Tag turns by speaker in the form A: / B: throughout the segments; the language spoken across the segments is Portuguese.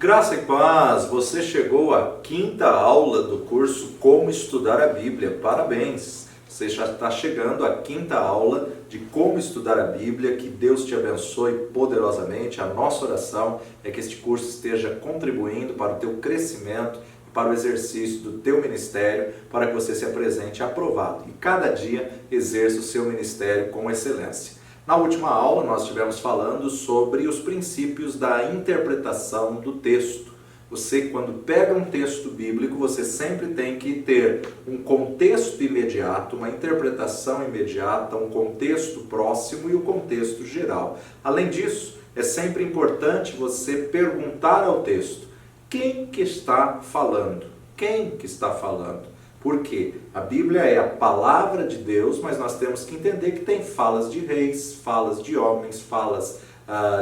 A: Graça e paz, você chegou à quinta aula do curso Como Estudar a Bíblia. Parabéns! Você já está chegando à quinta aula de Como Estudar a Bíblia. Que Deus te abençoe poderosamente. A nossa oração é que este curso esteja contribuindo para o teu crescimento, para o exercício do teu ministério, para que você se apresente aprovado e cada dia exerça o seu ministério com excelência. Na última aula nós estivemos falando sobre os princípios da interpretação do texto. Você, quando pega um texto bíblico, você sempre tem que ter um contexto imediato, uma interpretação imediata, um contexto próximo e o contexto geral. Além disso, é sempre importante você perguntar ao texto: quem que está falando? Quem que está falando? Porque a Bíblia é a palavra de Deus, mas nós temos que entender que tem falas de reis, falas de homens, falas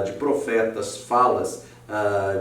A: de profetas, falas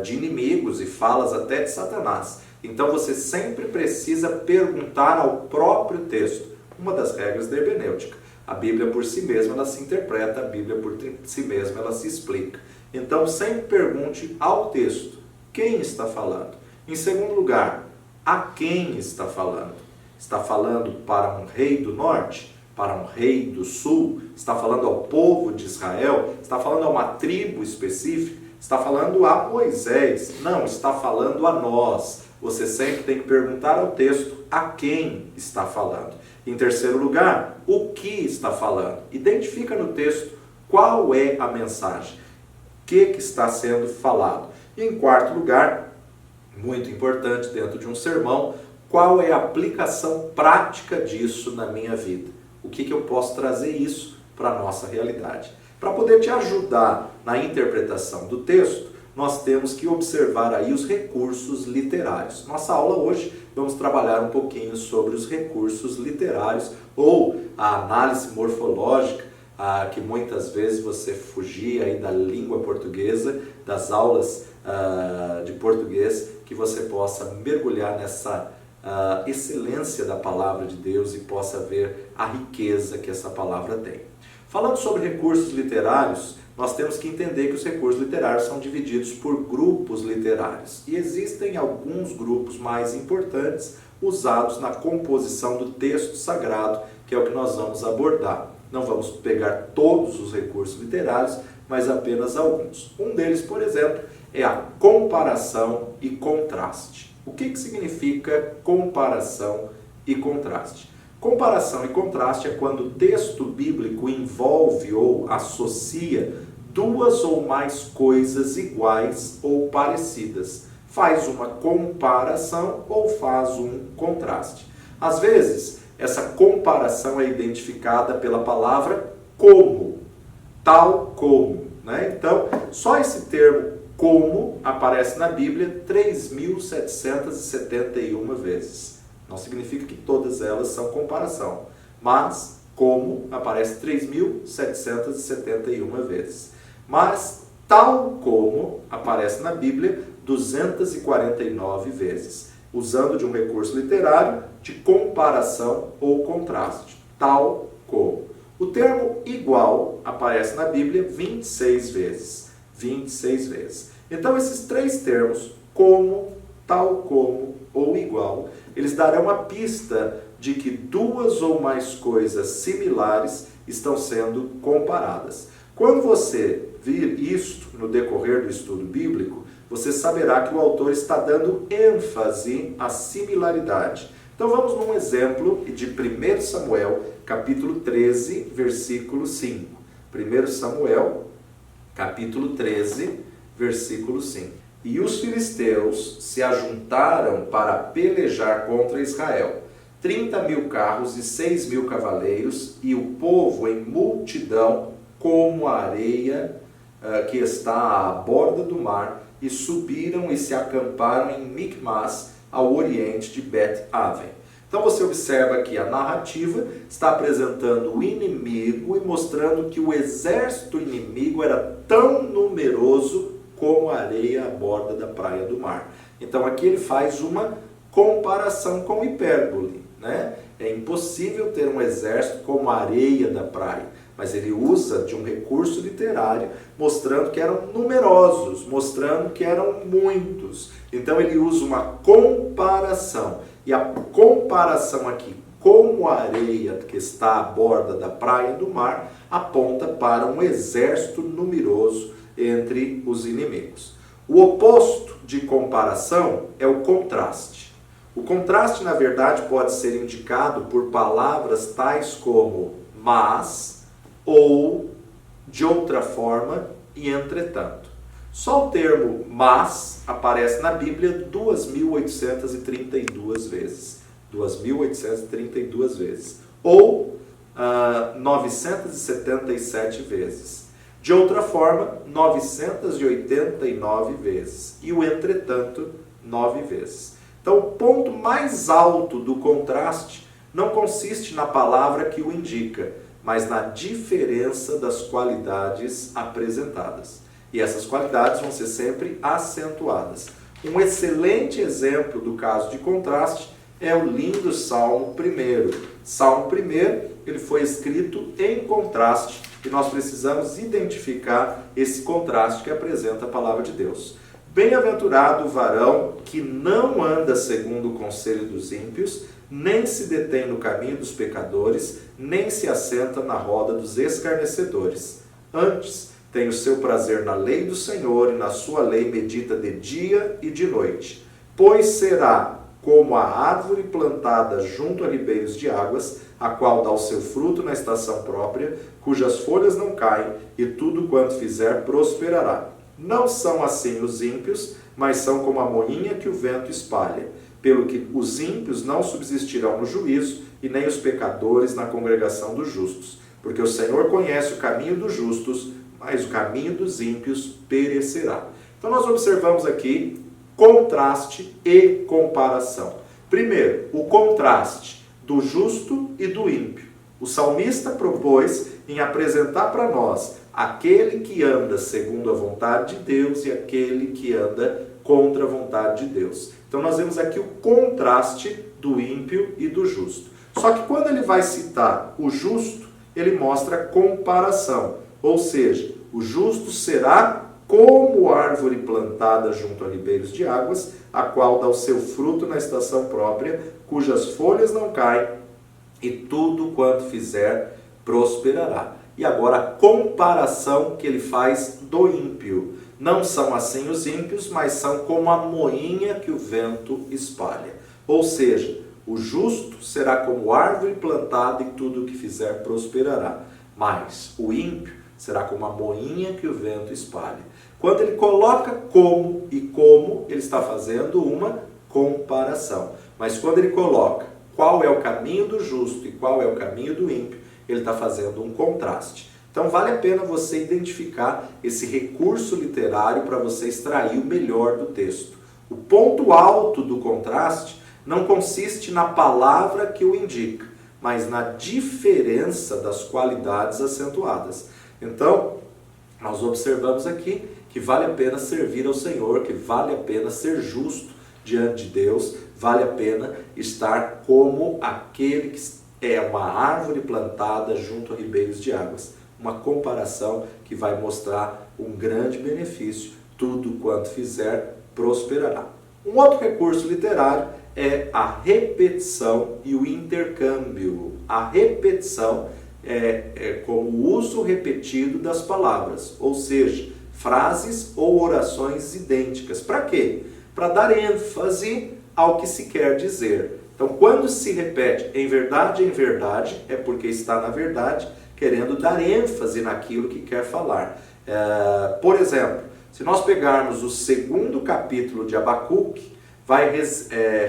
A: de inimigos e falas até de Satanás. Então você sempre precisa perguntar ao próprio texto. Uma das regras da hermenêutica. A Bíblia por si mesma ela se interpreta, a Bíblia por si mesma ela se explica. Então sempre pergunte ao texto: quem está falando? Em segundo lugar, a quem está falando? Está falando para um rei do norte? Para um rei do sul? Está falando ao povo de Israel? Está falando a uma tribo específica? Está falando a Moisés? Não, está falando a nós. Você sempre tem que perguntar ao texto a quem está falando. Em terceiro lugar, o que está falando? Identifica no texto qual é a mensagem. O que está sendo falado? E em quarto lugar, muito importante dentro de um sermão, qual é a aplicação prática disso na minha vida? O que eu posso trazer isso para a nossa realidade? Para poder te ajudar na interpretação do texto, nós temos que observar aí os recursos literários. Nossa aula hoje vamos trabalhar um pouquinho sobre os recursos literários ou a análise morfológica, que muitas vezes você fugia aí da língua portuguesa, das aulas de português, que você possa mergulhar nessa excelência da palavra de Deus e possa ver a riqueza que essa palavra tem. Falando sobre recursos literários, nós temos que entender que os recursos literários são divididos por grupos literários. E existem alguns grupos mais importantes usados na composição do texto sagrado, que é o que nós vamos abordar. Não vamos pegar todos os recursos literários, mas apenas alguns. Um deles, por exemplo, é a comparação e contraste. O que significa comparação e contraste? Comparação e contraste é quando o texto bíblico envolve ou associa duas ou mais coisas iguais ou parecidas. Faz uma comparação ou faz um contraste. Às vezes, essa comparação é identificada pela palavra como, tal como, né? Então, só esse termo como aparece na Bíblia 3.771 vezes. Não significa que todas elas são comparação, mas como aparece 3.771 vezes. Mas tal como aparece na Bíblia 249 vezes, usando de um recurso literário de comparação ou contraste. Tal como. O termo igual aparece na Bíblia 26 vezes. 26 vezes. Então esses três termos, como, tal como ou igual, eles darão a pista de que duas ou mais coisas similares estão sendo comparadas. Quando você vir isto no decorrer do estudo bíblico, você saberá que o autor está dando ênfase à similaridade. Então vamos num exemplo de 1 Samuel, capítulo 13, versículo 5. 1 Samuel, capítulo 13, versículo 5. E os filisteus se ajuntaram para pelejar contra Israel. 30.000 carros e 6.000 cavaleiros, e o povo em multidão como a areia que está à borda do mar, e subiram e se acamparam em Micmas, ao oriente de Bet-Aven. Então você observa que a narrativa está apresentando o inimigo e mostrando que o exército inimigo era tão numeroso como a areia à borda da praia do mar. Então aqui ele faz uma comparação com hipérbole, né? É impossível ter um exército como a areia da praia. mas ele usa de um recurso literário mostrando que eram numerosos, mostrando que eram muitos. Então ele usa uma comparação, e a comparação aqui, como a areia que está à borda da praia do mar, aponta para um exército numeroso entre os inimigos. O oposto de comparação é o contraste. O contraste, na verdade, pode ser indicado por palavras tais como mas, ou, de outra forma e entretanto. Só o termo mas aparece na Bíblia 2.832 vezes. 2.832 vezes. Ou 977 vezes. De outra forma, 989 vezes. E o entretanto, 9 vezes. Então, o ponto mais alto do contraste não consiste na palavra que o indica, mas na diferença das qualidades apresentadas. E essas qualidades vão ser sempre acentuadas. Um excelente exemplo do caso de contraste é o lindo Salmo 1. Salmo 1, ele foi escrito em contraste, e nós precisamos identificar esse contraste que apresenta a palavra de Deus. Bem-aventurado o varão que não anda segundo o conselho dos ímpios, nem se detém no caminho dos pecadores, nem se assenta na roda dos escarnecedores. Antes, tem o seu prazer na lei do Senhor, e na sua lei medita de dia e de noite. Pois será como a árvore plantada junto a ribeiros de águas, a qual dá o seu fruto na estação própria, cujas folhas não caem, e tudo quanto fizer prosperará. Não são assim os ímpios, mas são como a moinha que o vento espalha. Pelo que os ímpios não subsistirão no juízo, e nem os pecadores na congregação dos justos. Porque o Senhor conhece o caminho dos justos, mas o caminho dos ímpios perecerá. Então nós observamos aqui contraste e comparação. Primeiro, o contraste do justo e do ímpio. O salmista propôs em apresentar para nós aquele que anda segundo a vontade de Deus e aquele que anda contra a vontade de Deus. Então nós vemos aqui o contraste do ímpio e do justo. Só que quando ele vai citar o justo, ele mostra comparação. Ou seja, o justo será como árvore plantada junto a ribeiros de águas, a qual dá o seu fruto na estação própria, cujas folhas não caem, e tudo quanto fizer prosperará. E agora a comparação que ele faz do ímpio. Não são assim os ímpios, mas são como a moinha que o vento espalha. Ou seja, o justo será como árvore plantada, e tudo o que fizer prosperará. Mas o ímpio será como a moinha que o vento espalha. Quando ele coloca como e como, ele está fazendo uma comparação. Mas quando ele coloca qual é o caminho do justo e qual é o caminho do ímpio, ele está fazendo um contraste. Então vale a pena você identificar esse recurso literário para você extrair o melhor do texto. O ponto alto do contraste não consiste na palavra que o indica, mas na diferença das qualidades acentuadas. Então, nós observamos aqui que vale a pena servir ao Senhor, que vale a pena ser justo diante de Deus, vale a pena estar como aquele que é uma árvore plantada junto a ribeiros de águas. Uma comparação que vai mostrar um grande benefício, tudo quanto fizer prosperará. Um outro recurso literário é a repetição e o intercâmbio. A repetição é como o uso repetido das palavras, ou seja, frases ou orações idênticas. Para quê? Para dar ênfase ao que se quer dizer. Então, quando se repete em verdade, é porque está na verdade, querendo dar ênfase naquilo que quer falar. Por exemplo, se nós pegarmos o 2º capítulo de Abacuque, vai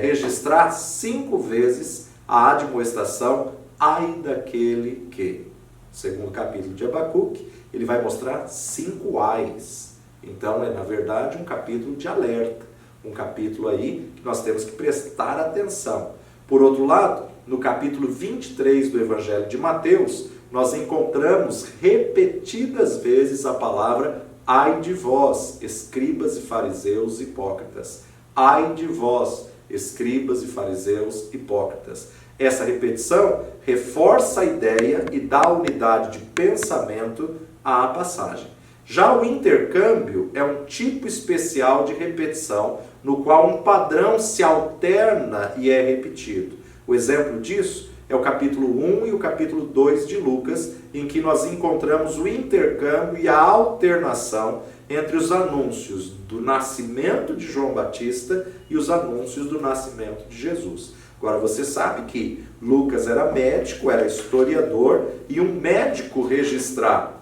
A: registrar 5 vezes a admoestação, ai daquele que. O 2º capítulo de Abacuque, ele vai mostrar 5 ais. Então, é na verdade um capítulo de alerta. Um capítulo aí que nós temos que prestar atenção. Por outro lado, no capítulo 23 do Evangelho de Mateus, nós encontramos repetidas vezes a palavra ai de vós, escribas e fariseus hipócritas. Ai de vós, escribas e fariseus hipócritas. Essa repetição reforça a ideia e dá unidade de pensamento à passagem. Já o intercâmbio é um tipo especial de repetição, no qual um padrão se alterna e é repetido. O exemplo disso é o capítulo 1 e o capítulo 2 de Lucas, em que nós encontramos o intercâmbio e a alternação entre os anúncios do nascimento de João Batista e os anúncios do nascimento de Jesus. Agora, você sabe que Lucas era médico, era historiador, e um médico registrar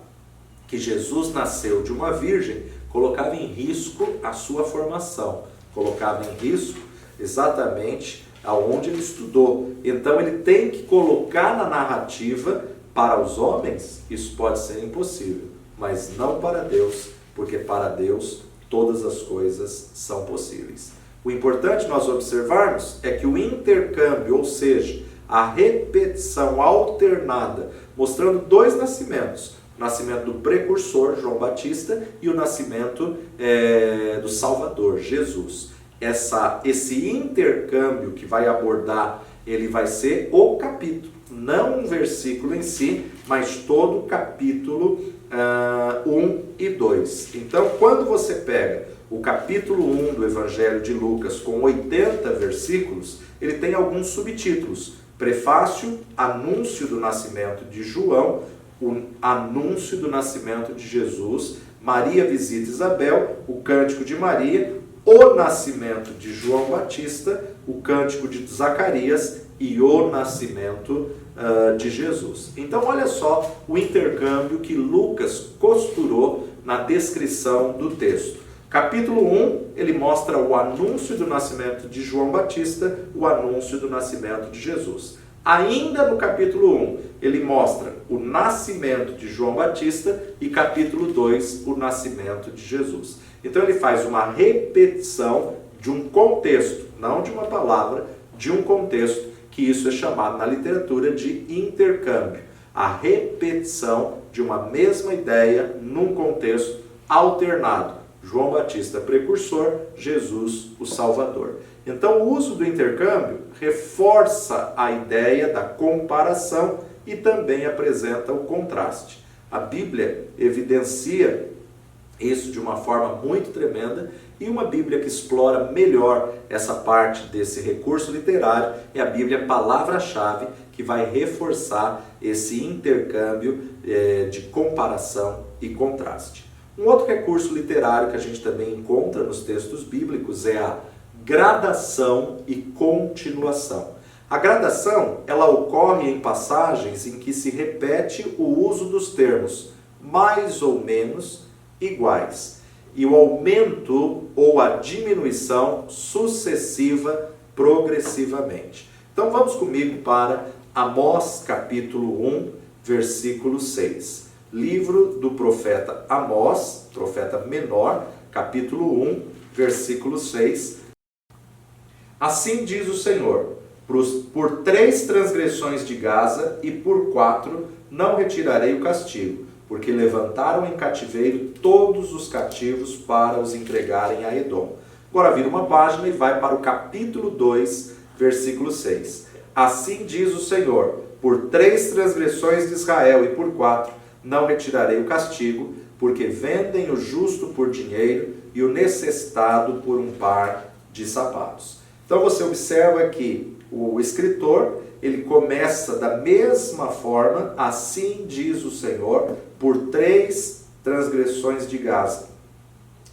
A: que Jesus nasceu de uma virgem colocava em risco a sua formação, colocava em risco exatamente aonde ele estudou. Então ele tem que colocar na narrativa. Para os homens isso pode ser impossível, mas não para Deus, porque para Deus todas as coisas são possíveis. O importante nós observarmos é que o intercâmbio, ou seja, a repetição alternada, mostrando dois nascimentos, o nascimento do precursor, João Batista, e o nascimento do Salvador, Jesus. Esse intercâmbio que vai abordar, ele vai ser o capítulo, não um versículo em si, mas todo o capítulo 1 e 2. Então, quando você pega o capítulo 1 do Evangelho de Lucas com 80 versículos, ele tem alguns subtítulos. Prefácio, anúncio do nascimento de João, o anúncio do nascimento de Jesus, Maria visita Isabel, o cântico de Maria, o nascimento de João Batista, o cântico de Zacarias e o nascimento de Jesus. Então olha só o intercâmbio que Lucas costurou na descrição do texto. Capítulo 1, ele mostra o anúncio do nascimento de João Batista, o anúncio do nascimento de Jesus. Ainda no capítulo 1, ele mostra o nascimento de João Batista e capítulo 2, o nascimento de Jesus. Então ele faz uma repetição de um contexto, não de uma palavra, de um contexto, que isso é chamado na literatura de intercâmbio. A repetição de uma mesma ideia num contexto alternado. João Batista precursor, Jesus o Salvador. Então o uso do intercâmbio reforça a ideia da comparação e também apresenta o contraste. A Bíblia evidencia isso de uma forma muito tremenda, e uma Bíblia que explora melhor essa parte desse recurso literário é a Bíblia Palavra-Chave, que vai reforçar esse intercâmbio de comparação e contraste. Um outro recurso literário que a gente também encontra nos textos bíblicos é a gradação e continuação. A gradação, ela ocorre em passagens em que se repete o uso dos termos mais ou menos, iguais, e o aumento ou a diminuição sucessiva progressivamente. Então vamos comigo para Amós capítulo 1, versículo 6. Livro do profeta Amós, profeta menor, capítulo 1, versículo 6. Assim diz o Senhor: por 3 transgressões de Gaza e por 4 não retirarei o castigo, porque levantaram em cativeiro todos os cativos para os entregarem a Edom. Agora vira uma página e vai para o capítulo 2, versículo 6. Assim diz o Senhor: por 3 transgressões de Israel e por 4 não retirarei o castigo, porque vendem o justo por dinheiro e o necessitado por um par de sapatos. Então você observa que o escritor, ele começa da mesma forma: assim diz o Senhor, por 3 transgressões de Gaza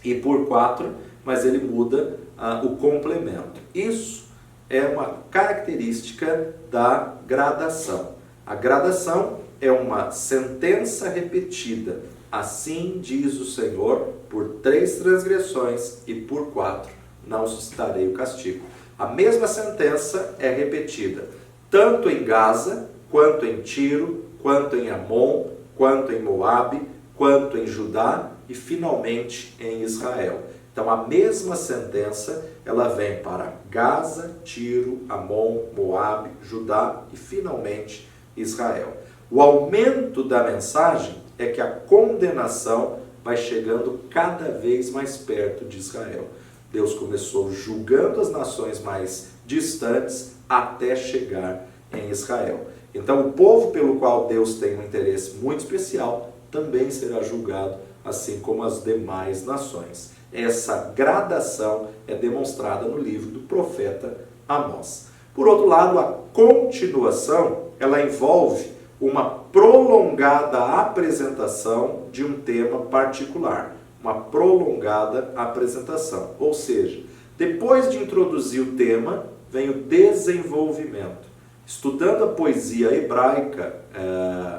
A: e por 4, mas ele muda o complemento. Isso é uma característica da gradação. A gradação é uma sentença repetida. Assim diz o Senhor, por 3 transgressões e por 4 não suscitarei o castigo. A mesma sentença é repetida tanto em Gaza, quanto em Tiro, quanto em Amon, quanto em Moabe, quanto em Judá e finalmente em Israel. Então a mesma sentença, ela vem para Gaza, Tiro, Amon, Moabe, Judá e finalmente Israel. O aumento da mensagem é que a condenação vai chegando cada vez mais perto de Israel. Deus começou julgando as nações mais distantes até chegar em Israel. Então, o povo pelo qual Deus tem um interesse muito especial também será julgado, assim como as demais nações. Essa gradação é demonstrada no livro do profeta Amós. Por outro lado, a continuação, ela envolve uma prolongada apresentação de um tema particular. Uma prolongada apresentação. Ou seja, depois de introduzir o tema, vem o desenvolvimento. Estudando a poesia hebraica,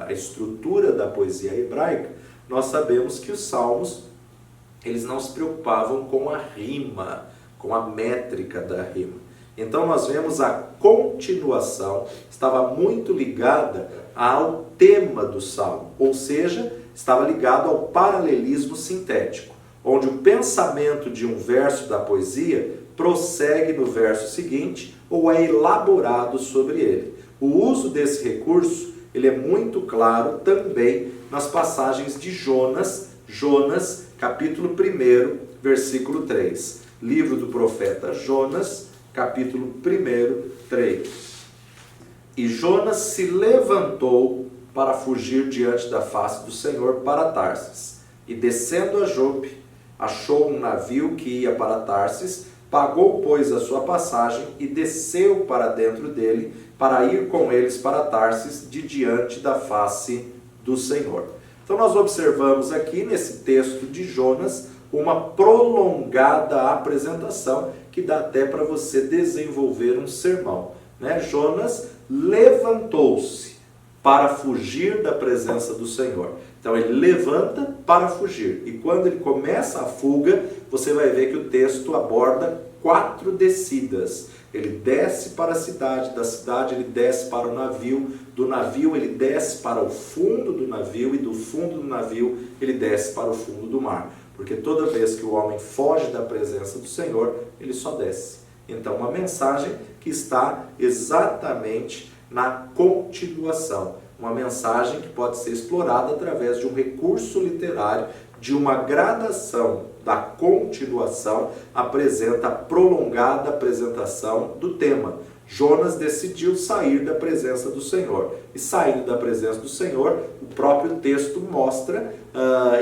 A: a estrutura da poesia hebraica, nós sabemos que os salmos, eles não se preocupavam com a rima, com a métrica da rima. Então nós vemos a continuação, estava muito ligada ao tema do salmo, ou seja, estava ligado ao paralelismo sintético, onde o pensamento de um verso da poesia prossegue no verso seguinte ou é elaborado sobre ele. O uso desse recurso, ele é muito claro também nas passagens de Jonas, capítulo 1, versículo 3. Livro do profeta Jonas, capítulo 1, 3. E Jonas se levantou para fugir diante da face do Senhor para Tarsis. E descendo a Jope, achou um navio que ia para Tarsis, pagou, pois, a sua passagem e desceu para dentro dele, para ir com eles para Tarsis, de diante da face do Senhor. Então nós observamos aqui, nesse texto de Jonas, uma prolongada apresentação, que dá até para você desenvolver um sermão, né? Jonas levantou-se para fugir da presença do Senhor. Então ele levanta para fugir. E quando ele começa a fuga, você vai ver que o texto aborda 4 descidas. Ele desce para a cidade, da cidade ele desce para o navio, do navio ele desce para o fundo do navio e do fundo do navio ele desce para o fundo do mar. Porque toda vez que o homem foge da presença do Senhor, ele só desce. Então uma mensagem que está exatamente na continuação. Uma mensagem que pode ser explorada através de um recurso literário, de uma gradação da continuação, apresenta a prolongada apresentação do tema. Jonas decidiu sair da presença do Senhor. E saindo da presença do Senhor, o próprio texto mostra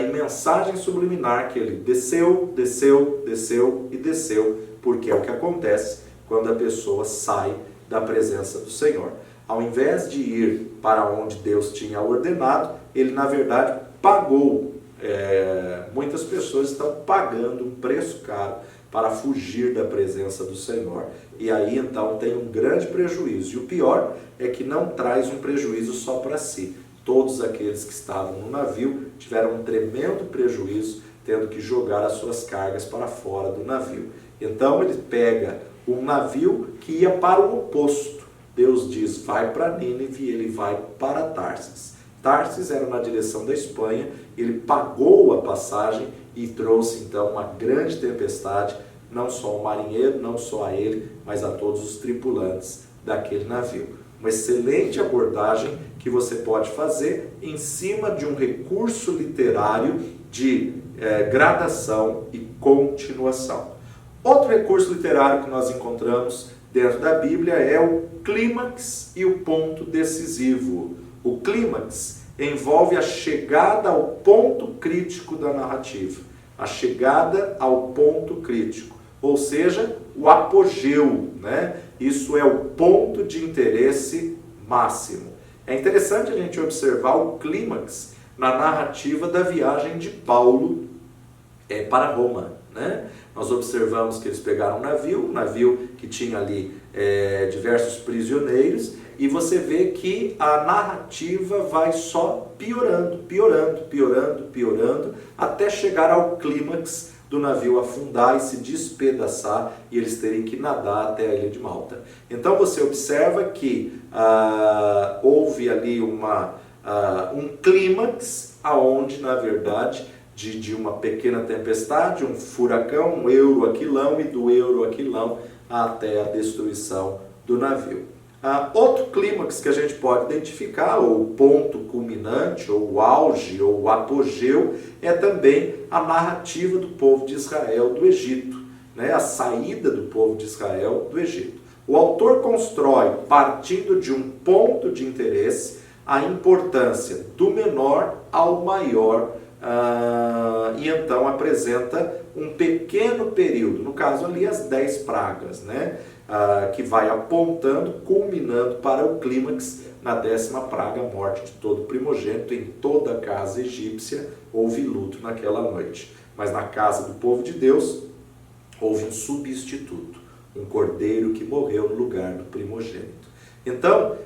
A: em mensagem subliminar que ele desceu, desceu, desceu e desceu, porque é o que acontece quando a pessoa sai da presença do Senhor. Ao invés de ir para onde Deus tinha ordenado, ele na verdade pagou. Muitas pessoas estão pagando um preço caro para fugir da presença do Senhor. E aí então tem um grande prejuízo. E o pior é que não traz um prejuízo só para si. Todos aqueles que estavam no navio tiveram um tremendo prejuízo, tendo que jogar as suas cargas para fora do navio. Então ele pega um navio que ia para o oposto. Deus diz, vai para Nínive, e ele vai para Tarsis. Tarsis era na direção da Espanha, ele pagou a passagem e trouxe então uma grande tempestade, não só ao marinheiro, não só a ele, mas a todos os tripulantes daquele navio. Uma excelente abordagem que você pode fazer em cima de um recurso literário de gradação e continuação. Outro recurso literário que nós encontramos dentro da Bíblia é o clímax e o ponto decisivo. O clímax envolve a chegada ao ponto crítico da narrativa. A chegada ao ponto crítico. Ou seja, o apogeu, né? Isso é o ponto de interesse máximo. É interessante a gente observar o clímax na narrativa da viagem de Paulo para Roma, né? Nós observamos que eles pegaram um navio que tinha ali diversos prisioneiros, e você vê que a narrativa vai só piorando, até chegar ao clímax do navio afundar e se despedaçar e eles terem que nadar até a ilha de Malta. Então você observa que houve ali um clímax aonde, na verdade, de uma pequena tempestade, um furacão, um euroaquilão, e do euroaquilão até a destruição do navio. Outro clímax que a gente pode identificar, ou ponto culminante, ou auge, ou apogeu, é também a narrativa do povo de Israel do Egito, né? A saída do povo de Israel do Egito. O autor constrói, partindo de um ponto de interesse, a importância do menor ao maior, e então apresenta um pequeno período, no caso ali as 10 pragas, né? Que vai apontando, culminando para o clímax na 10ª praga, a morte de todo primogênito. Em toda a casa egípcia houve luto naquela noite, mas na casa do povo de Deus houve um substituto, um cordeiro que morreu no lugar do primogênito. Então,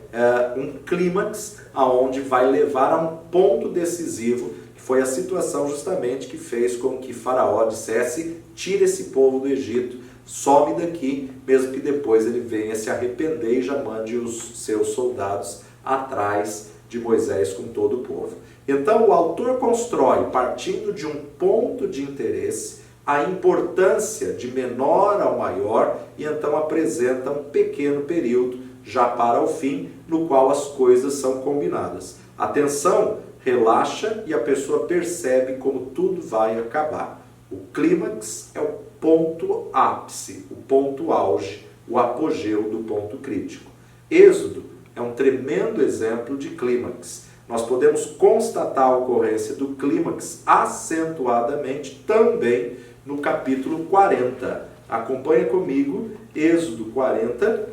A: um clímax aonde vai levar a um ponto decisivo, que foi a situação justamente que fez com que Faraó dissesse: tira esse povo do Egito, some daqui, mesmo que depois ele venha se arrepender e já mande os seus soldados atrás de Moisés com todo o povo. Então o autor constrói, partindo de um ponto de interesse, a importância de menor ao maior, e então apresenta um pequeno período já para o fim, no qual as coisas são combinadas. A tensão relaxa e a pessoa percebe como tudo vai acabar. O clímax é o ponto ápice, o ponto auge, o apogeu do ponto crítico. Êxodo é um tremendo exemplo de clímax. Nós podemos constatar a ocorrência do clímax acentuadamente também no capítulo 40. Acompanha comigo, Êxodo 40,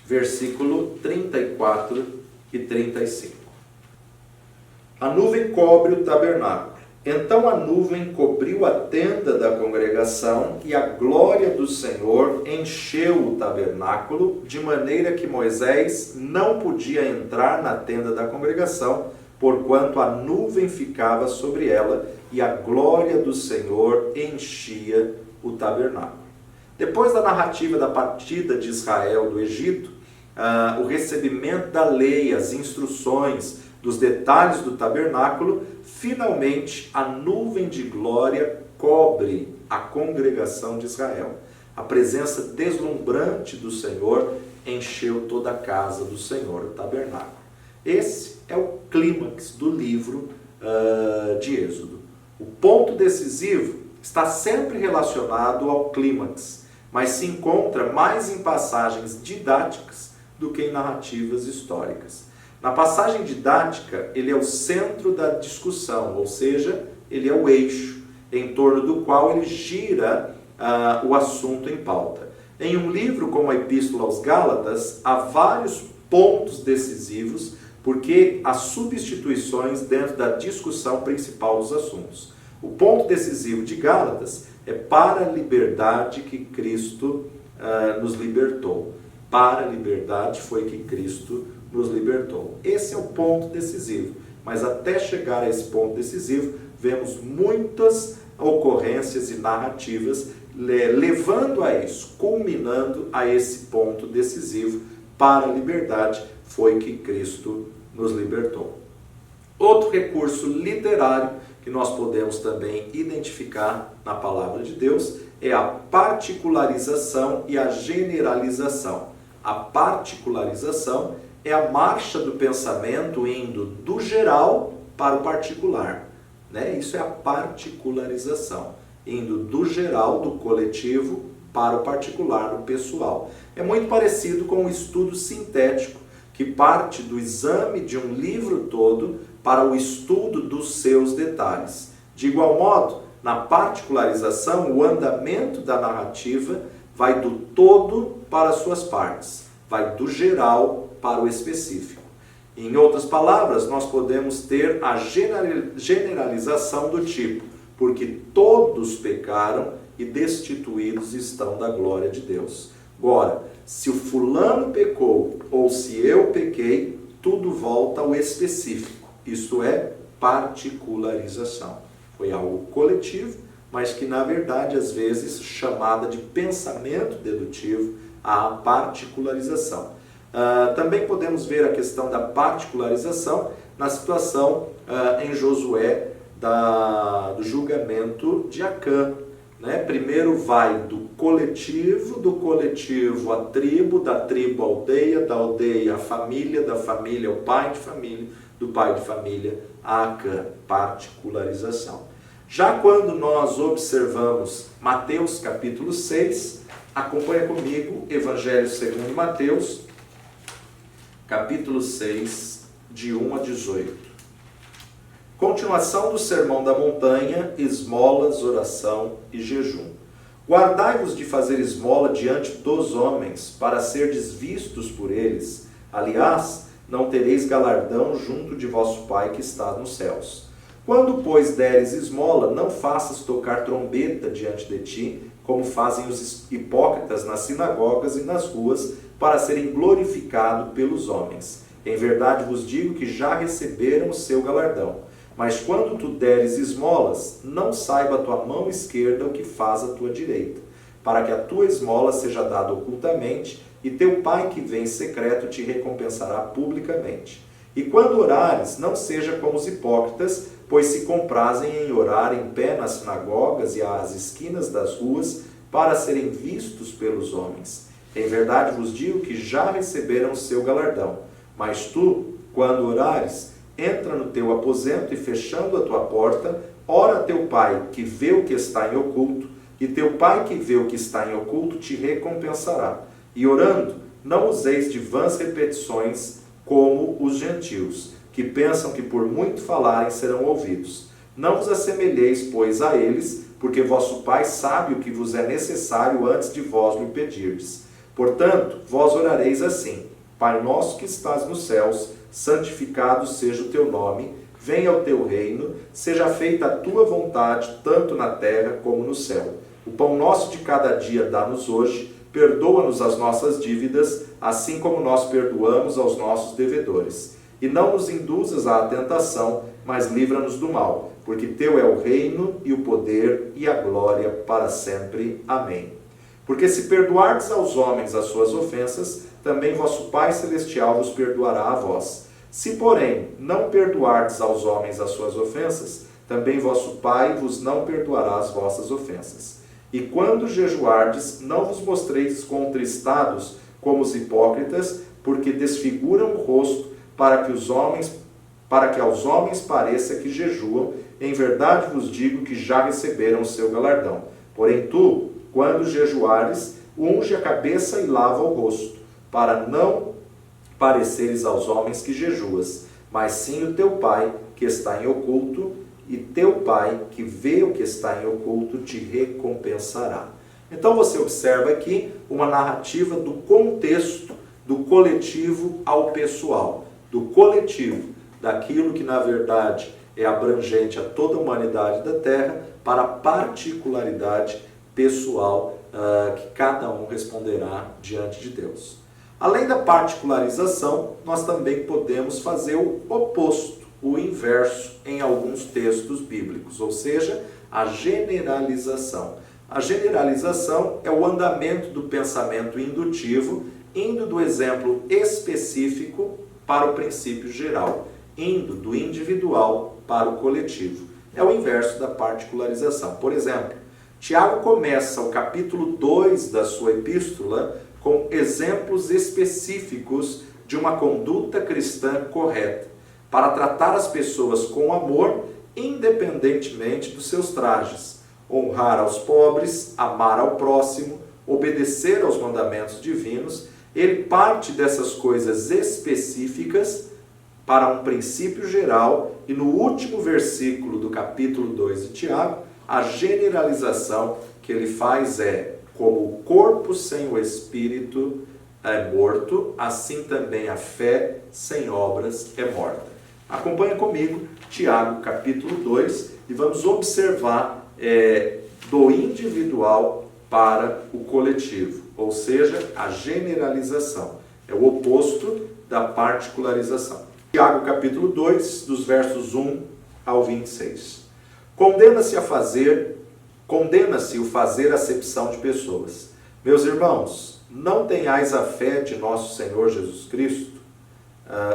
A: versículo 34 e 35. A nuvem cobre o tabernáculo. Então a nuvem cobriu a tenda da congregação, e a glória do Senhor encheu o tabernáculo, de maneira que Moisés não podia entrar na tenda da congregação, porquanto a nuvem ficava sobre ela, e a glória do Senhor enchia o tabernáculo. Depois da narrativa da partida de Israel do Egito, o recebimento da lei, as instruções, dos detalhes do tabernáculo, finalmente a nuvem de glória cobre a congregação de Israel. A presença deslumbrante do Senhor encheu toda a casa do Senhor, o tabernáculo. Esse é o clímax do livro de Êxodo. O ponto decisivo está sempre relacionado ao clímax, mas se encontra mais em passagens didáticas do que em narrativas históricas. Na passagem didática, ele é o centro da discussão, ou seja, ele é o eixo em torno do qual ele gira o assunto em pauta. Em um livro como a Epístola aos Gálatas, há vários pontos decisivos, porque há substituições dentro da discussão principal dos assuntos. O ponto decisivo de Gálatas é para a liberdade que Cristo nos libertou. Para a liberdade foi que Cristo nos libertou. Esse é o ponto decisivo. Mas até chegar a esse ponto decisivo, vemos muitas ocorrências e narrativas levando a isso, culminando a esse ponto decisivo. Para a liberdade foi que Cristo nos libertou. Outro recurso literário que nós podemos também identificar na palavra de Deus é a particularização e a generalização. A particularização é a marcha do pensamento indo do geral para o particular, né? Isso é a particularização, indo do geral, do coletivo, para o particular, do pessoal. É muito parecido com o estudo sintético, que parte do exame de um livro todo para o estudo dos seus detalhes. De igual modo, na particularização, o andamento da narrativa vai do todo para as suas partes, vai do geral para o específico. Em outras palavras, nós podemos ter a generalização do tipo: porque todos pecaram e destituídos estão da glória de Deus. Agora, se o fulano pecou ou se eu pequei, tudo volta ao específico. Isto é particularização. Foi algo coletivo, mas que na verdade às vezes chamada de pensamento dedutivo, a particularização. Também podemos ver a questão da particularização na situação em Josué do julgamento de Acã. Né? Primeiro vai do coletivo à tribo, da tribo à aldeia, da aldeia à família, da família ao pai de família, do pai de família a Acã. Particularização. Já quando nós observamos Mateus capítulo 6, Acompanha comigo, Evangelho segundo Mateus, capítulo 6, de 1 a 18. Continuação do Sermão da Montanha, esmolas, oração e jejum. Guardai-vos de fazer esmola diante dos homens, para serdes vistos por eles. Aliás, não tereis galardão junto de vosso Pai que está nos céus. Quando, pois, deres esmola, não faças tocar trombeta diante de ti, como fazem os hipócritas nas sinagogas e nas ruas, para serem glorificados pelos homens. Em verdade vos digo que já receberam o seu galardão. Mas quando tu deres esmolas, não saiba a tua mão esquerda o que faz a tua direita, para que a tua esmola seja dada ocultamente, e teu Pai que vem em secreto te recompensará publicamente. E quando orares, não seja como os hipócritas, pois se comprazem em orar em pé nas sinagogas e às esquinas das ruas, para serem vistos pelos homens. Em verdade vos digo que já receberam o seu galardão. Mas tu, quando orares, entra no teu aposento e, fechando a tua porta, ora a teu Pai que vê o que está em oculto, e teu Pai que vê o que está em oculto te recompensará. E orando, não useis de vãs repetições como os gentios, que pensam que por muito falarem serão ouvidos. Não vos assemelheis, pois, a eles, porque vosso Pai sabe o que vos é necessário antes de vós lhe pedirdes. Portanto, vós orareis assim: Pai nosso que estás nos céus, santificado seja o teu nome, venha o teu reino, seja feita a tua vontade, tanto na terra como no céu. O pão nosso de cada dia dá-nos hoje, perdoa-nos as nossas dívidas, assim como nós perdoamos aos nossos devedores. E não nos induzas à tentação, mas livra-nos do mal, porque teu é o reino e o poder e a glória para sempre. Amém. Porque se perdoardes aos homens as suas ofensas, também vosso Pai Celestial vos perdoará a vós. Se, porém, não perdoardes aos homens as suas ofensas, também vosso Pai vos não perdoará as vossas ofensas. E quando jejuardes, não vos mostreis contristados como os hipócritas, porque desfiguram o rosto, para que aos homens pareça que jejuam. Em verdade vos digo que já receberam o seu galardão. Porém tu, quando jejuares, unge a cabeça e lava o rosto, para não pareceres aos homens que jejuas, mas sim o teu Pai que está em oculto, e teu Pai que vê o que está em oculto te recompensará. Então você observa aqui uma narrativa do contexto do coletivo ao pessoal, do coletivo, daquilo que na verdade é abrangente a toda a humanidade da Terra, para a particularidade pessoal que cada um responderá diante de Deus. Além da particularização, nós também podemos fazer o oposto, o inverso, em alguns textos bíblicos, ou seja, a generalização. A generalização é o andamento do pensamento indutivo, indo do exemplo específico para o princípio geral, indo do individual para o coletivo. É o inverso da particularização. Por exemplo, Tiago começa o capítulo 2 da sua epístola com exemplos específicos de uma conduta cristã correta, para tratar as pessoas com amor, independentemente dos seus trajes, honrar aos pobres, amar ao próximo, obedecer aos mandamentos divinos. Ele parte dessas coisas específicas para um princípio geral, e no último versículo do capítulo 2 de Tiago, a generalização que ele faz é: como o corpo sem o espírito é morto, assim também a fé sem obras é morta. Acompanha comigo Tiago capítulo 2 e vamos observar do individual para o coletivo, ou seja, a generalização. É o oposto da particularização. Tiago capítulo 2, dos versos 1 ao 26. Condena-se o fazer acepção de pessoas. Meus irmãos, não tenhais a fé de nosso Senhor Jesus Cristo,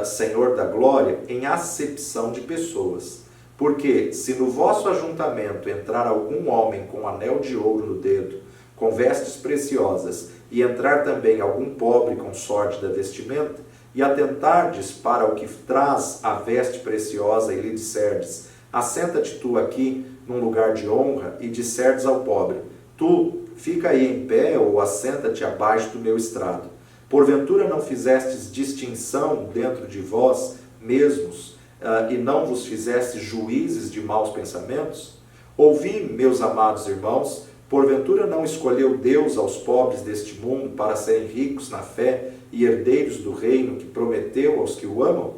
A: Senhor da glória, em acepção de pessoas. Porque se no vosso ajuntamento entrar algum homem com anel de ouro no dedo, com vestes preciosas, e entrar também algum pobre com sórdida vestimenta, e atentardes para o que traz a veste preciosa, e lhe disserdes: assenta-te tu aqui num lugar de honra, e disserdes ao pobre: tu, fica aí em pé ou assenta-te abaixo do meu estrado. Porventura não fizestes distinção dentro de vós mesmos, e não vos fizestes juízes de maus pensamentos? Ouvi, meus amados irmãos, porventura não escolheu Deus aos pobres deste mundo para serem ricos na fé e herdeiros do reino que prometeu aos que o amam?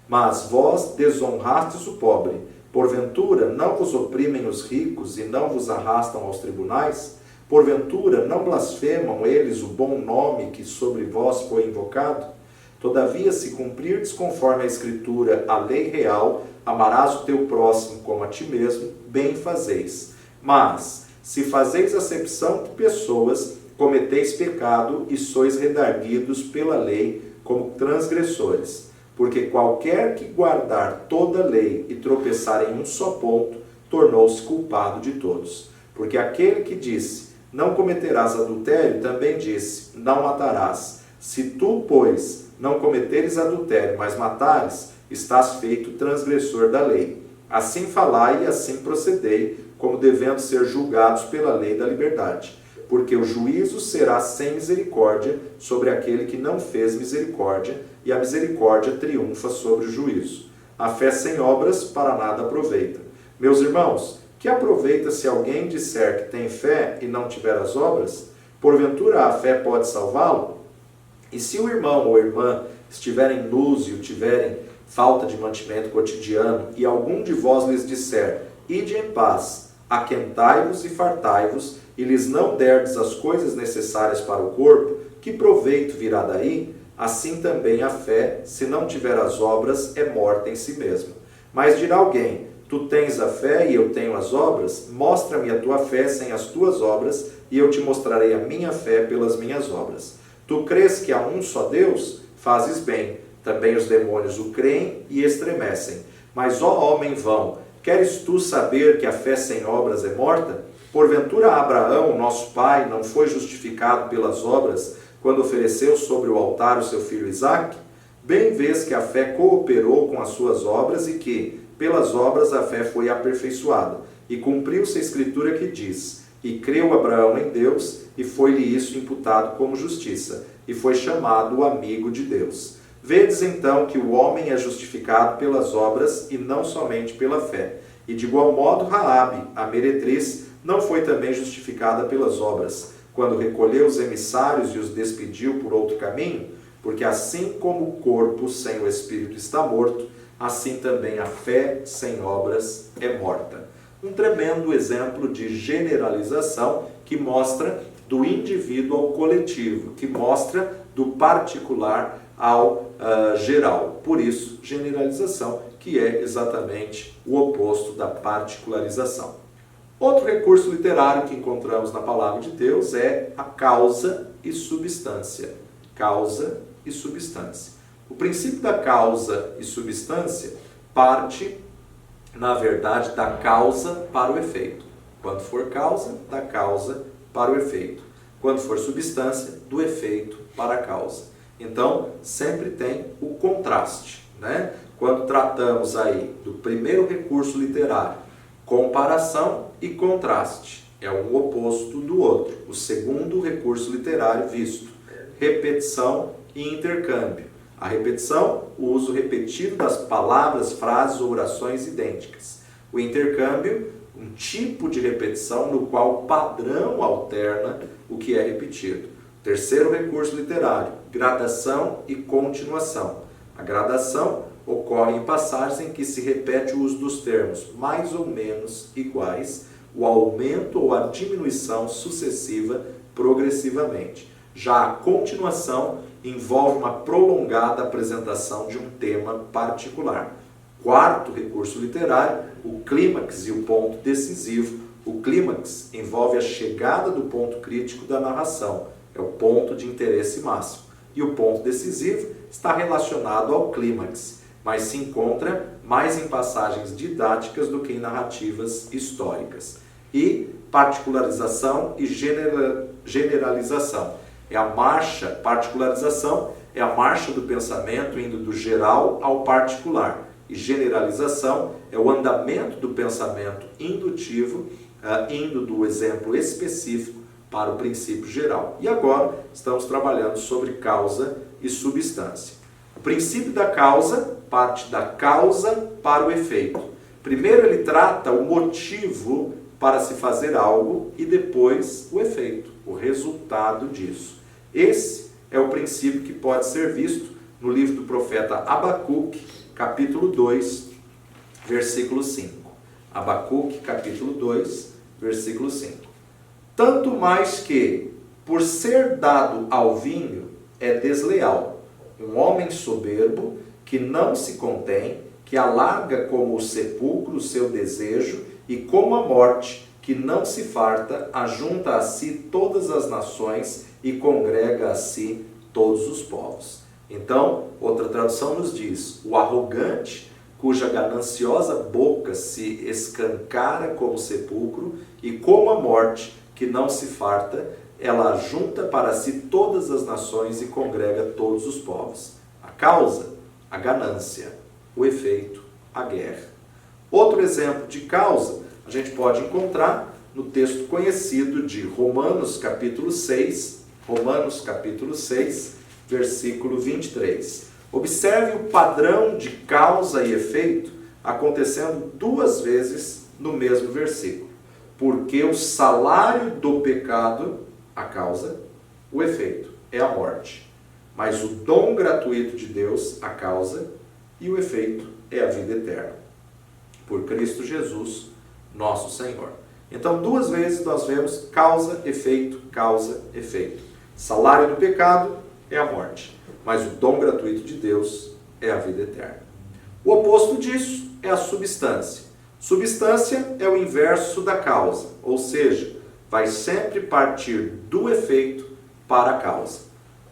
A: Mas vós desonrastes o pobre. Porventura não vos oprimem os ricos e não vos arrastam aos tribunais? Porventura não blasfemam eles o bom nome que sobre vós foi invocado? Todavia, se cumprirdes conforme a Escritura, a lei real, amarás o teu próximo como a ti mesmo, bem fazeis. Mas, se fazeis acepção de pessoas, cometeis pecado e sois redarguidos pela lei como transgressores. Porque qualquer que guardar toda a lei e tropeçar em um só ponto, tornou-se culpado de todos. Porque aquele que disse, não cometerás adultério, também disse, não matarás. Se tu, pois, não cometeres adultério, mas matares, estás feito transgressor da lei. Assim falai e assim procedei, como devendo ser julgados pela lei da liberdade. Porque o juízo será sem misericórdia sobre aquele que não fez misericórdia, e a misericórdia triunfa sobre o juízo. A fé sem obras para nada aproveita. Meus irmãos, que aproveita se alguém disser que tem fé e não tiver as obras? Porventura a fé pode salvá-lo? E se o irmão ou irmã estiverem nus e tiverem falta de mantimento cotidiano, e algum de vós lhes disser, ide em paz, aquentai-vos e fartai-vos, e lhes não derdes as coisas necessárias para o corpo, que proveito virá daí? Assim também a fé, se não tiver as obras, é morta em si mesma. Mas dirá alguém, tu tens a fé e eu tenho as obras? Mostra-me a tua fé sem as tuas obras, e eu te mostrarei a minha fé pelas minhas obras. Tu crês que há um só Deus? Fazes bem. Também os demônios o creem e estremecem. Mas, ó homem vão, queres tu saber que a fé sem obras é morta? Porventura Abraão, nosso pai, não foi justificado pelas obras quando ofereceu sobre o altar o seu filho Isaque? Bem vês que a fé cooperou com as suas obras e que, pelas obras, a fé foi aperfeiçoada. E cumpriu-se a Escritura que diz, e creu Abraão em Deus, e foi-lhe isso imputado como justiça, e foi chamado o amigo de Deus. Vedes então que o homem é justificado pelas obras e não somente pela fé. E de igual modo Raabe, a meretriz, não foi também justificada pelas obras, quando recolheu os emissários e os despediu por outro caminho, porque assim como o corpo sem o espírito está morto, assim também a fé sem obras é morta. Um tremendo exemplo de generalização que mostra do indivíduo ao coletivo, que mostra do particular ao geral. Por isso, generalização, que é exatamente o oposto da particularização. Outro recurso literário que encontramos na palavra de Deus é a causa e substância. Causa e substância. O princípio da causa e substância parte, na verdade, da causa para o efeito. Quando for causa, da causa para o efeito. Quando for substância, do efeito para a causa. Então, sempre tem o contraste, né? Quando tratamos aí do primeiro recurso literário, comparação e contraste, é um oposto do outro. O segundo recurso literário visto, repetição e intercâmbio. A repetição, o uso repetido das palavras, frases ou orações idênticas. O intercâmbio, um tipo de repetição no qual o padrão alterna o que é repetido. Terceiro recurso literário, gradação e continuação. A gradação ocorre em passagens em que se repete o uso dos termos mais ou menos iguais, o aumento ou a diminuição sucessiva progressivamente. Já a continuação envolve uma prolongada apresentação de um tema particular. Quarto recurso literário, o clímax e o ponto decisivo. O clímax envolve a chegada do ponto crítico da narração, é o ponto de interesse máximo. E o ponto decisivo está relacionado ao clímax, mas se encontra mais em passagens didáticas do que em narrativas históricas. E particularização e generalização. É a marcha, particularização é a marcha do pensamento indo do geral ao particular. E generalização é o andamento do pensamento indutivo, indo do exemplo específico para o princípio geral. E agora estamos trabalhando sobre causa e substância. O princípio da causa parte da causa para o efeito. Primeiro ele trata o motivo para se fazer algo e depois o efeito, o resultado disso. Esse é o princípio que pode ser visto no livro do profeta Abacuque, capítulo 2, versículo 5. Abacuque, capítulo 2, versículo 5. Tanto mais que, por ser dado ao vinho, é desleal, um homem soberbo que não se contém, que alarga como o sepulcro o seu desejo e como a morte, que não se farta, ajunta a si todas as nações e congrega a si todos os povos. Então, outra tradução nos diz, o arrogante, cuja gananciosa boca se escancara como sepulcro, e como a morte, que não se farta, ela ajunta para si todas as nações e congrega todos os povos. A causa, a ganância. O efeito, a guerra. Outro exemplo de causa, a gente pode encontrar no texto conhecido de Romanos, capítulo 6, versículo 23. Observe o padrão de causa e efeito acontecendo duas vezes no mesmo versículo. Porque o salário do pecado, a causa, o efeito, é a morte. Mas o dom gratuito de Deus, a causa, e o efeito é a vida eterna. Por Cristo Jesus, nosso Senhor. Então, duas vezes nós vemos causa, efeito, causa, efeito. Salário do pecado é a morte, mas o dom gratuito de Deus é a vida eterna. O oposto disso é a substância. Substância é o inverso da causa, ou seja, vai sempre partir do efeito para a causa.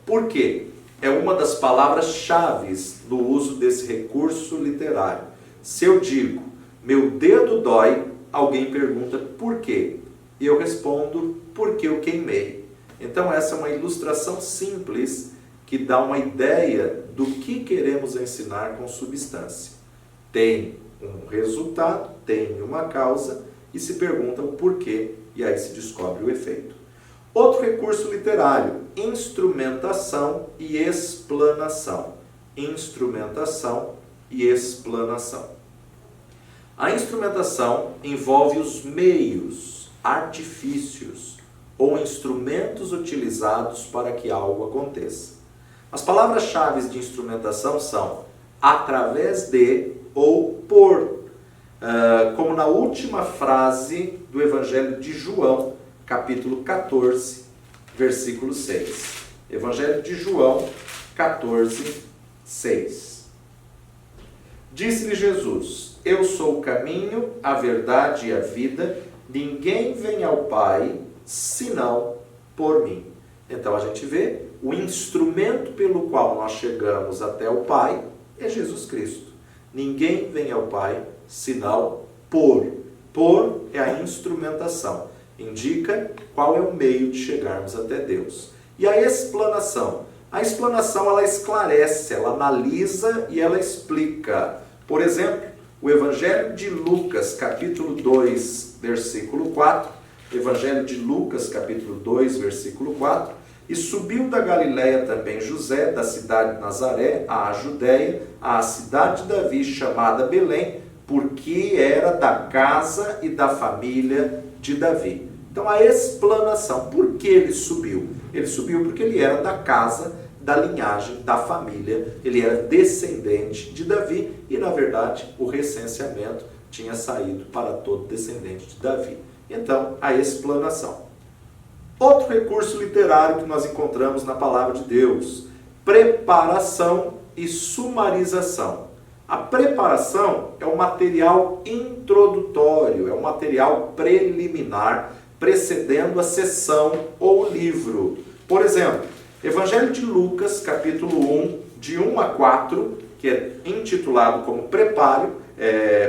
A: Por quê? É uma das palavras-chave no uso desse recurso literário. Se eu digo, meu dedo dói, alguém pergunta por quê? E eu respondo, porque eu queimei. Então essa é uma ilustração simples que dá uma ideia do que queremos ensinar com substância. Tem um resultado, tem uma causa e se pergunta o porquê e aí se descobre o efeito. Outro recurso literário, instrumentação e explanação. Instrumentação e explanação. A instrumentação envolve os meios, artifícios ou instrumentos utilizados para que algo aconteça. As palavras-chave de instrumentação são através de ou por, como na última frase do Evangelho de João, capítulo 14, versículo 6. Evangelho de João, 14, 6. Disse-lhe Jesus, eu sou o caminho, a verdade e a vida, ninguém vem ao Pai, senão por mim. Então a gente vê, o instrumento pelo qual nós chegamos até o Pai é Jesus Cristo. Ninguém vem ao Pai, senão por. Por é a instrumentação. Indica qual é o meio de chegarmos até Deus. E a explanação? A explanação ela esclarece, ela analisa e ela explica. Por exemplo, o Evangelho de Lucas, capítulo 2, versículo 4. Evangelho de Lucas, capítulo 2, versículo 4. E subiu da Galiléia também José, da cidade de Nazaré, à Judéia, à cidade de Davi, chamada Belém, porque era da casa e da família de Davi. Então a explanação, por que ele subiu? Ele subiu porque ele era da casa, da linhagem, da família, ele era descendente de Davi e na verdade o recenseamento tinha saído para todo descendente de Davi. Então a explanação. Outro recurso literário que nós encontramos na palavra de Deus, preparação e sumarização. A preparação é um material introdutório, é um material preliminar, precedendo a sessão ou livro. Por exemplo, Evangelho de Lucas, capítulo 1, de 1 a 4, que é intitulado como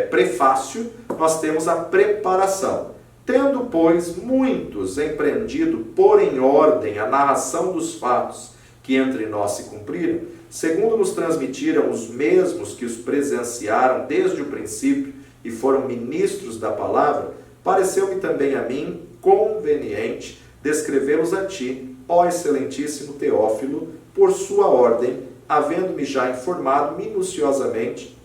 A: prefácio, nós temos a preparação. Tendo, pois, muitos empreendido pôr em ordem a narração dos fatos que entre nós se cumpriram, segundo nos transmitiram os mesmos que os presenciaram desde o princípio e foram ministros da palavra, pareceu-me também a mim conveniente descrevê-los a ti, ó excelentíssimo Teófilo, por sua ordem, havendo-me já informado minuciosamente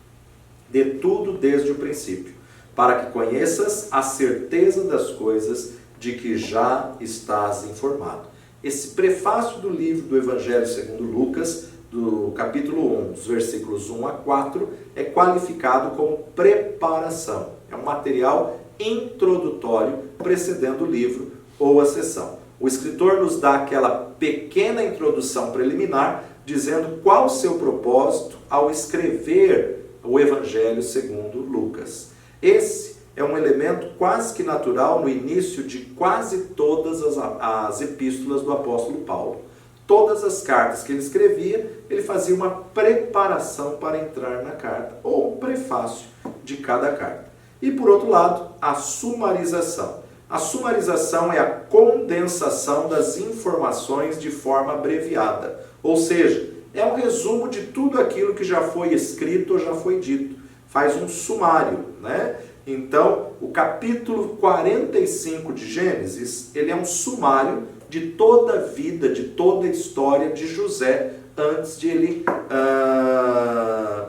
A: de tudo desde o princípio, para que conheças a certeza das coisas de que já estás informado. Esse prefácio do livro do Evangelho segundo Lucas, do capítulo 1, dos versículos 1 a 4, é qualificado como preparação. É um material introdutório precedendo o livro ou a sessão. O escritor nos dá aquela pequena introdução preliminar, dizendo qual o seu propósito ao escrever o Evangelho segundo Lucas. Esse é um elemento quase que natural no início de quase todas as epístolas do apóstolo Paulo. Todas as cartas que ele escrevia, ele fazia uma preparação para entrar na carta, ou um prefácio de cada carta. E por outro lado, a sumarização. A sumarização é a condensação das informações de forma abreviada, ou seja, é um resumo de tudo aquilo que já foi escrito ou já foi dito. Faz um sumário, né? Então, o capítulo 45 de Gênesis, ele é um sumário de toda a vida, de toda a história de José, antes de ele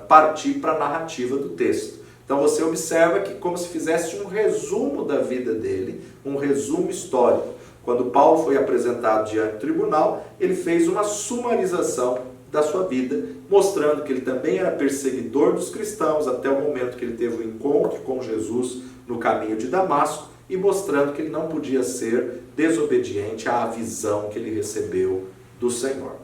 A: partir para a narrativa do texto. Então você observa que como se fizesse um resumo da vida dele, um resumo histórico. Quando Paulo foi apresentado diante do tribunal, ele fez uma sumarização da sua vida, mostrando que ele também era perseguidor dos cristãos até o momento que ele teve o encontro com Jesus no caminho de Damasco, e mostrando que ele não podia ser desobediente à visão que ele recebeu do Senhor.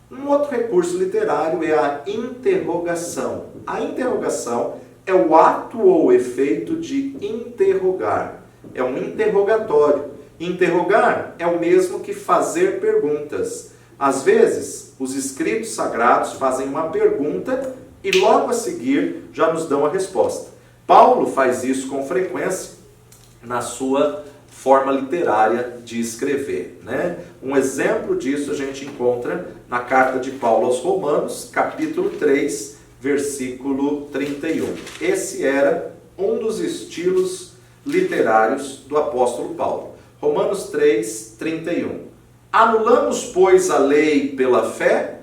A: Um outro recurso literário é a interrogação. A interrogação é o ato ou efeito de interrogar. É um interrogatório. Interrogar é o mesmo que fazer perguntas. Às vezes, os escritos sagrados fazem uma pergunta e logo a seguir já nos dão a resposta. Paulo faz isso com frequência na sua forma literária de escrever, né? Um exemplo disso a gente encontra na carta de Paulo aos Romanos, capítulo 3, versículo 31. Esse era um dos estilos literários do apóstolo Paulo. Romanos 3, 31. Anulamos, pois, a lei pela fé?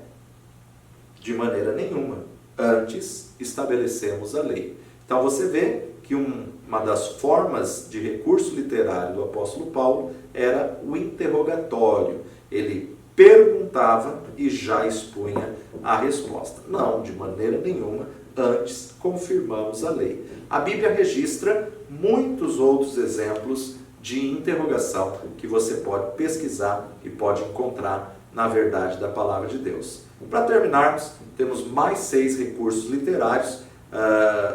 A: De maneira nenhuma. Antes, estabelecemos a lei. Então você vê que uma das formas de recurso literário do apóstolo Paulo era o interrogatório. Ele perguntava e já expunha a resposta. Não, de maneira nenhuma, antes confirmamos a lei. A Bíblia registra muitos outros exemplos de interrogação que você pode pesquisar e pode encontrar na verdade da palavra de Deus. Para terminarmos, temos mais 6 recursos literários,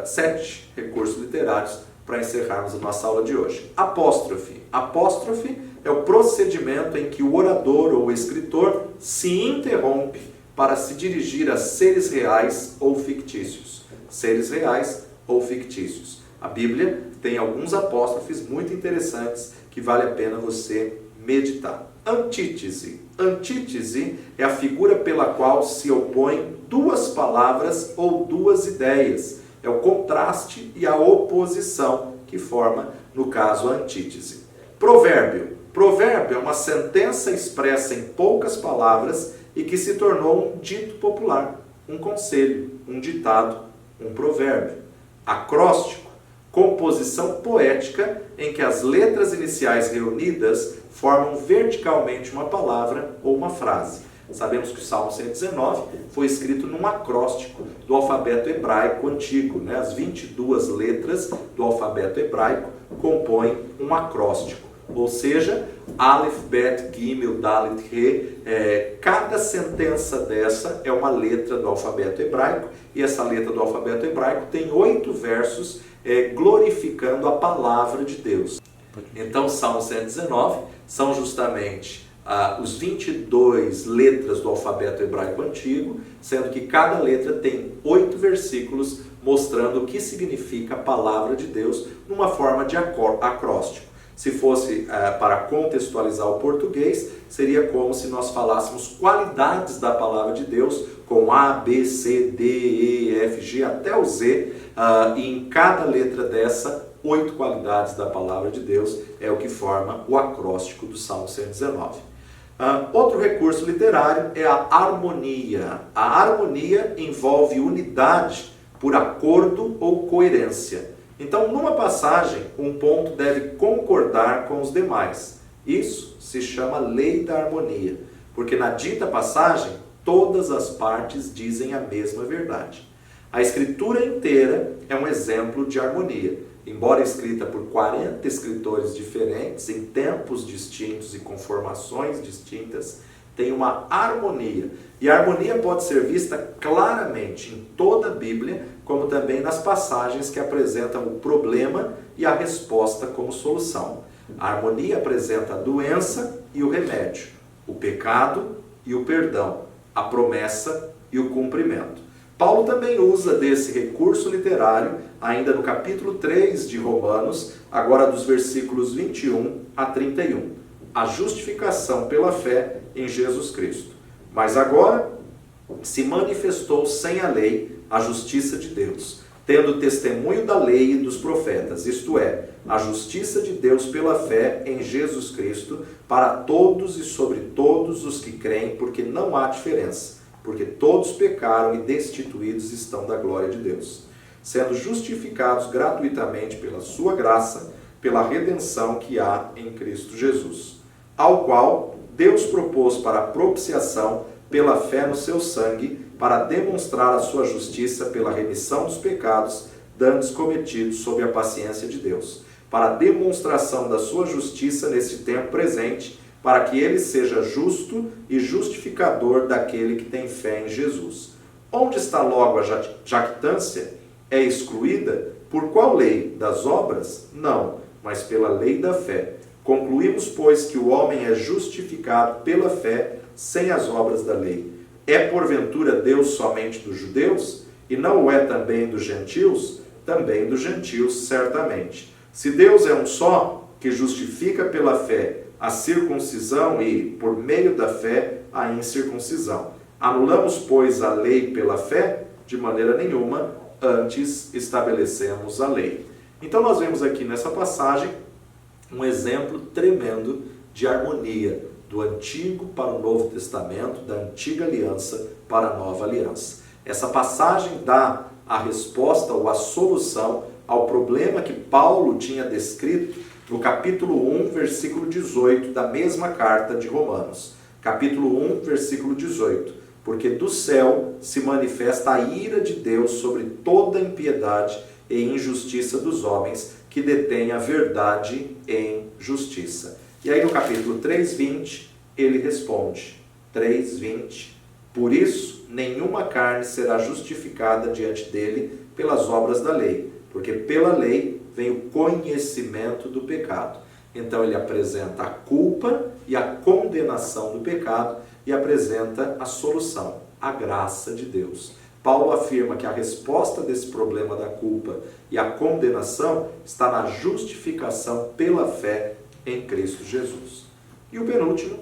A: 7 recursos literários para encerrarmos a nossa aula de hoje. Apóstrofe. Apóstrofe é o procedimento em que o orador ou o escritor se interrompe para se dirigir a seres reais ou fictícios. Seres reais ou fictícios. A Bíblia tem alguns apóstrofes muito interessantes que vale a pena você meditar. Antítese. Antítese é a figura pela qual se opõem duas palavras ou duas ideias. É o contraste e a oposição que forma, no caso, a antítese. Provérbio. Provérbio é uma sentença expressa em poucas palavras e que se tornou um dito popular, um conselho, um ditado, um provérbio. Acróstico. Composição poética em que as letras iniciais reunidas formam verticalmente uma palavra ou uma frase. Sabemos que o Salmo 119 foi escrito num acróstico do alfabeto hebraico antigo, né? As 22 letras do alfabeto hebraico compõem um acróstico, ou seja, Aleph, Bet, Gimel, Dalet, He. Cada sentença dessa é uma letra do alfabeto hebraico, e essa letra do alfabeto hebraico tem 8 versos glorificando a palavra de Deus. Então, Salmo 119 são justamente os 22 letras do alfabeto hebraico antigo, sendo que cada letra tem 8 versículos mostrando o que significa a palavra de Deus numa forma de acróstico. Se fosse para contextualizar o português, seria como se nós falássemos qualidades da palavra de Deus com A, B, C, D, E, F, G até o Z, e em cada letra dessa 8 qualidades da palavra de Deus, é o que forma o acróstico do Salmo 119. Outro recurso literário é a harmonia. A harmonia envolve unidade por acordo ou coerência. Então, numa passagem, um ponto deve concordar com os demais. Isso se chama lei da harmonia, porque na dita passagem, todas as partes dizem a mesma verdade. A escritura inteira é um exemplo de harmonia. Embora escrita por 40 escritores diferentes, em tempos distintos e com formações distintas, tem uma harmonia. E a harmonia pode ser vista claramente em toda a Bíblia, como também nas passagens que apresentam o problema e a resposta como solução. A harmonia apresenta a doença e o remédio, o pecado e o perdão, a promessa e o cumprimento. Paulo também usa desse recurso literário, ainda no capítulo 3 de Romanos, agora dos versículos 21 a 31. A justificação pela fé em Jesus Cristo. Mas agora se manifestou sem a lei a justiça de Deus, tendo testemunho da lei e dos profetas, isto é, a justiça de Deus pela fé em Jesus Cristo, para todos e sobre todos os que creem, porque não há diferença, porque todos pecaram e destituídos estão da glória de Deus, sendo justificados gratuitamente pela sua graça, pela redenção que há em Cristo Jesus, ao qual Deus propôs para a propiciação pela fé no seu sangue, para demonstrar a sua justiça pela remissão dos pecados dantes cometidos sob a paciência de Deus, para a demonstração da sua justiça nesse tempo presente, para que ele seja justo e justificador daquele que tem fé em Jesus. Onde está logo a jactância? É excluída? Por qual lei? Das obras? Não, mas pela lei da fé. Concluímos, pois, que o homem é justificado pela fé, sem as obras da lei. É porventura Deus somente dos judeus? E não o é também dos gentios? Também dos gentios, certamente. Se Deus é um só, que justifica pela fé a circuncisão e, por meio da fé, a incircuncisão. Anulamos, pois, a lei pela fé? De maneira nenhuma, antes estabelecemos a lei. Então nós vemos aqui nessa passagem um exemplo tremendo de harmonia do Antigo para o Novo Testamento, da Antiga Aliança para a Nova Aliança. Essa passagem dá a resposta ou a solução ao problema que Paulo tinha descrito no capítulo 1, versículo 18 da mesma carta de Romanos. Capítulo 1, versículo 18. Porque do céu se manifesta a ira de Deus sobre toda impiedade e injustiça dos homens que detêm a verdade em justiça. E aí no capítulo 3:20 ele responde, 3:20, por isso nenhuma carne será justificada diante dele pelas obras da lei, porque pela lei vem o conhecimento do pecado. Então ele apresenta a culpa e a condenação do pecado e apresenta a solução, a graça de Deus. Paulo afirma que a resposta desse problema da culpa e a condenação está na justificação pela fé em Cristo Jesus. E o penúltimo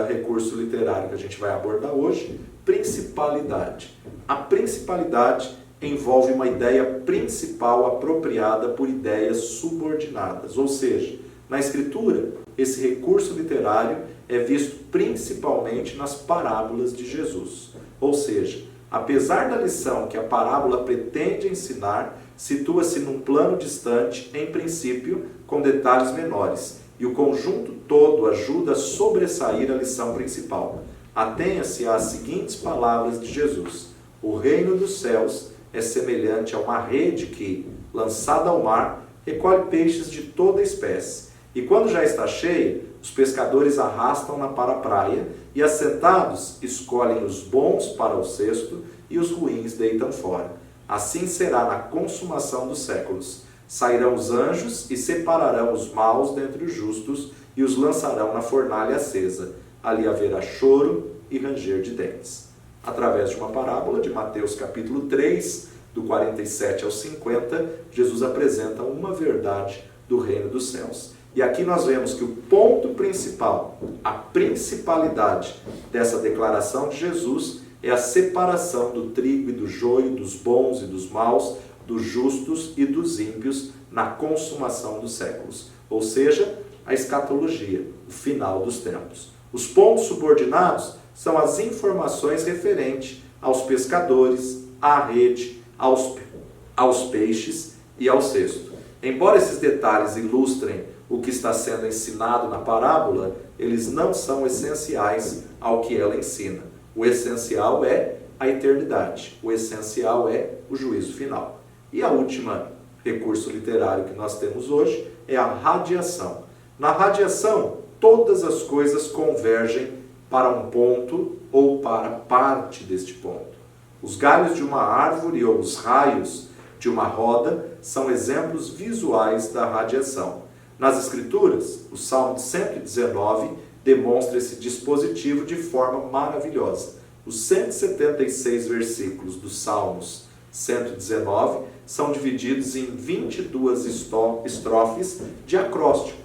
A: recurso literário que a gente vai abordar hoje, principalidade. A principalidade envolve uma ideia principal apropriada por ideias subordinadas, ou seja, na Escritura, esse recurso literário é visto principalmente nas parábolas de Jesus. Ou seja, apesar da lição que a parábola pretende ensinar, situa-se num plano distante, em princípio, com detalhes menores, e o conjunto todo ajuda a sobressair a lição principal. Atenha-se às seguintes palavras de Jesus: o reino dos céus é semelhante a uma rede que, lançada ao mar, recolhe peixes de toda espécie. E quando já está cheia, os pescadores arrastam-na para a praia e, assentados, escolhem os bons para o cesto e os ruins deitam fora. Assim será na consumação dos séculos. Sairão os anjos e separarão os maus dentre os justos e os lançarão na fornalha acesa. Ali haverá choro e ranger de dentes. Através de uma parábola de Mateus capítulo 3, do 47 ao 50, Jesus apresenta uma verdade do reino dos céus. E aqui nós vemos que o ponto principal, a principalidade dessa declaração de Jesus é a separação do trigo e do joio, dos bons e dos maus, dos justos e dos ímpios na consumação dos séculos. Ou seja, a escatologia, o final dos tempos. Os pontos subordinados são as informações referentes aos pescadores, à rede, aos peixes e ao cesto. Embora esses detalhes ilustrem o que está sendo ensinado na parábola, eles não são essenciais ao que ela ensina. O essencial é a eternidade. O essencial é o juízo final. E a última recurso literário que nós temos hoje é a radiação. Na radiação, todas as coisas convergem para um ponto ou para parte deste ponto. Os galhos de uma árvore ou os raios de uma roda são exemplos visuais da radiação. Nas Escrituras, o Salmo 119 demonstra esse dispositivo de forma maravilhosa. Os 176 versículos dos Salmos 119 são divididos em 22 estrofes de acróstico,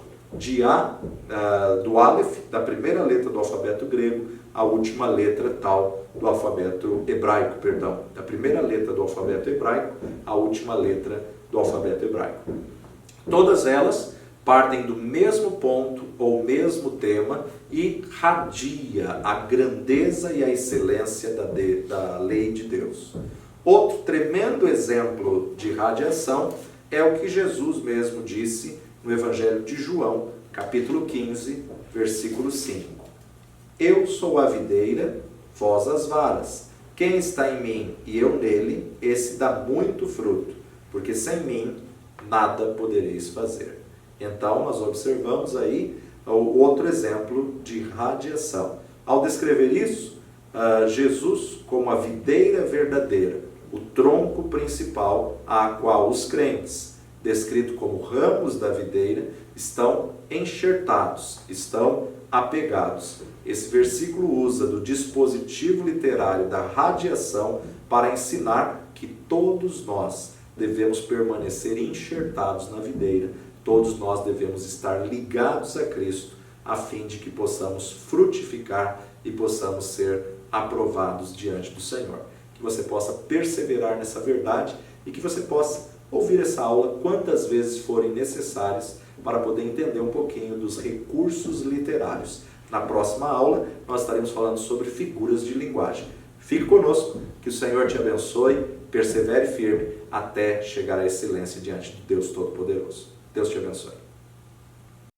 A: do Aleph, da primeira letra do alfabeto grego, à última letra tal do alfabeto hebraico, da primeira letra do alfabeto hebraico à última letra do alfabeto hebraico. Todas elas partem do mesmo ponto ou mesmo tema e radia a grandeza e a excelência da lei de Deus. Outro tremendo exemplo de radiação é o que Jesus mesmo disse no Evangelho de João, capítulo 15, versículo 5. Eu sou a videira, vós as varas. Quem está em mim e eu nele, esse dá muito fruto, porque sem mim nada podereis fazer. Então, nós observamos aí o outro exemplo de radiação. Ao descrever isso, Jesus como a videira verdadeira, o tronco principal a qual os crentes, descrito como ramos da videira, estão enxertados, estão apegados. Esse versículo usa do dispositivo literário da radiação para ensinar que todos nós devemos permanecer enxertados na videira, todos nós devemos estar ligados a Cristo, a fim de que possamos frutificar e possamos ser aprovados diante do Senhor. Que você possa perseverar nessa verdade e que você possa ouvir essa aula quantas vezes forem necessárias para poder entender um pouquinho dos recursos literários. Na próxima aula, nós estaremos falando sobre figuras de linguagem. Fique conosco, que o Senhor te abençoe, persevere firme até chegar à excelência diante de Deus Todo-Poderoso. Deus te abençoe.